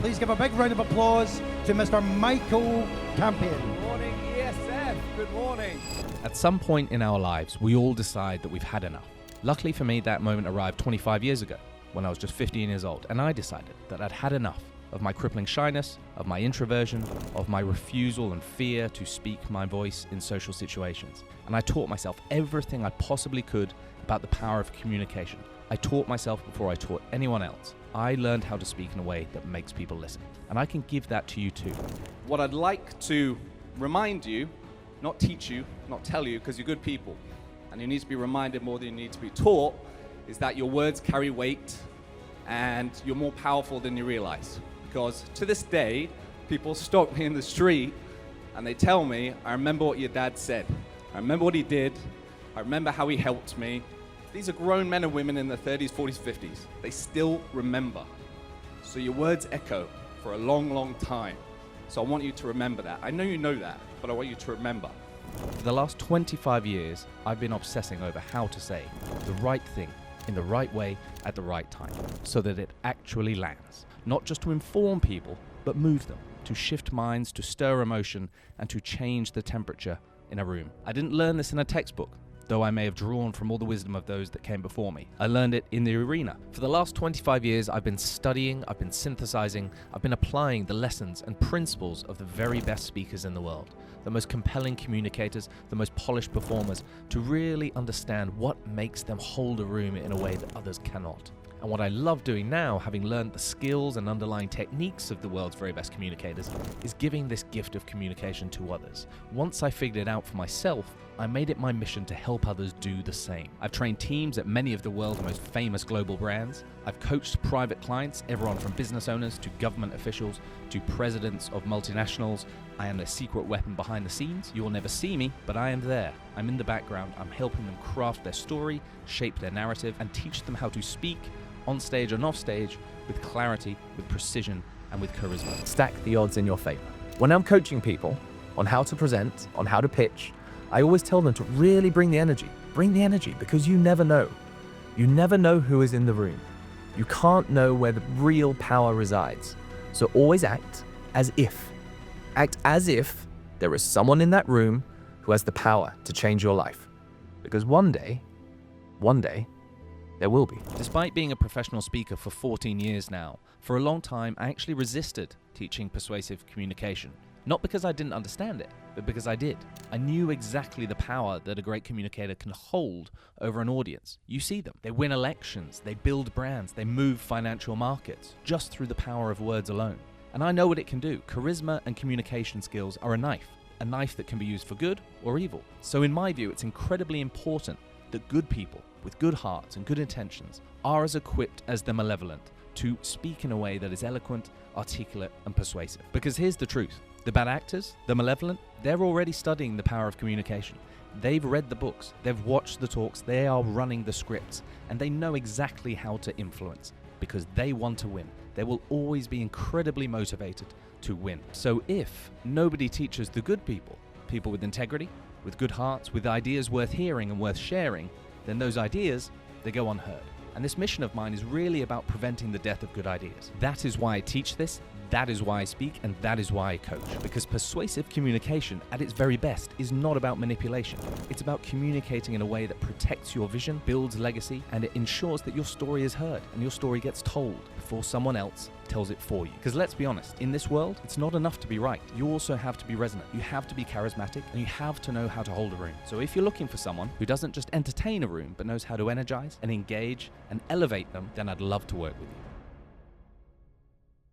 Please give a big round of applause to Mr. Michael Campion. Good morning, ESF. Good morning. At some point in our lives, we all decide that we've had enough. Luckily for me, that moment arrived 25 years ago, when I was just 15 years old, and I decided that I'd had enough of my crippling shyness, of my introversion, of my refusal and fear to speak my voice in social situations. And I taught myself everything I possibly could about the power of communication. I taught myself before I taught anyone else. I learned how to speak in a way that makes people listen. And I can give that to you too. What I'd like to remind you, not teach you, not tell you, because you're good people, and you need to be reminded more than you need to be taught, is that your words carry weight and you're more powerful than you realize. Because to this day, people stop me in the street and they tell me, I remember what your dad said. I remember what he did. I remember how he helped me. These are grown men and women in their 30s, 40s, 50s. They still remember. So your words echo for a long, long time. So I want you to remember that. I know you know that, but I want you to remember. For the last 25 years, I've been obsessing over how to say the right thing in the right way at the right time, so that it actually lands. Not just to inform people, but move them, to shift minds, to stir emotion, and to change the temperature in a room. I didn't learn this in a textbook, though I may have drawn from all the wisdom of those that came before me. I learned it in the arena. For the last 25 years, I've been studying, I've been synthesizing, I've been applying the lessons and principles of the very best speakers in the world, the most compelling communicators, the most polished performers, to really understand what makes them hold a room in a way that others cannot. And what I love doing now, having learned the skills and underlying techniques of the world's very best communicators, is giving this gift of communication to others. Once I figured it out for myself, I made it my mission to help others do the same. I've trained teams at many of the world's most famous global brands. I've coached private clients, everyone from business owners to government officials to presidents of multinationals. I am a secret weapon behind the scenes. You will never see me, but I am there. I'm in the background. I'm helping them craft their story, shape their narrative, and teach them how to speak on stage and off stage with clarity, with precision, and with charisma. Stack the odds in your favor. When I'm coaching people on how to present, on how to pitch, I always tell them to really bring the energy. Bring the energy, because you never know. You never know who is in the room. You can't know where the real power resides. So always act as if. Act as if there is someone in that room who has the power to change your life. Because one day, there will be. Despite being a professional speaker for 14 years now, for a long time I actually resisted teaching persuasive communication. Not because I didn't understand it, but because I did. I knew exactly the power that a great communicator can hold over an audience. You see them. They win elections, they build brands, they move financial markets, just through the power of words alone. And I know what it can do. Charisma and communication skills are a knife that can be used for good or evil. So in my view, it's incredibly important that good people with good hearts and good intentions are as equipped as the malevolent to speak in a way that is eloquent, articulate, and persuasive. Because here's the truth. The bad actors, the malevolent, they're already studying the power of communication. They've read the books, they've watched the talks, they are running the scripts, and they know exactly how to influence because they want to win. They will always be incredibly motivated to win. So if nobody teaches the good people, people with integrity, with good hearts, with ideas worth hearing and worth sharing, then those ideas, they go unheard. And this mission of mine is really about preventing the death of good ideas. That is why I teach this, that is why I speak, and that is why I coach. Because persuasive communication at its very best is not about manipulation. It's about communicating in a way that protects your vision, builds legacy, and it ensures that your story is heard and your story gets told before someone else tells it for you. Because let's be honest, in this world, it's not enough to be right. You also have to be resonant. You have to be charismatic, and you have to know how to hold a room. So if you're looking for someone who doesn't just entertain a room, but knows how to energize and engage and elevate them, then I'd love to work with you.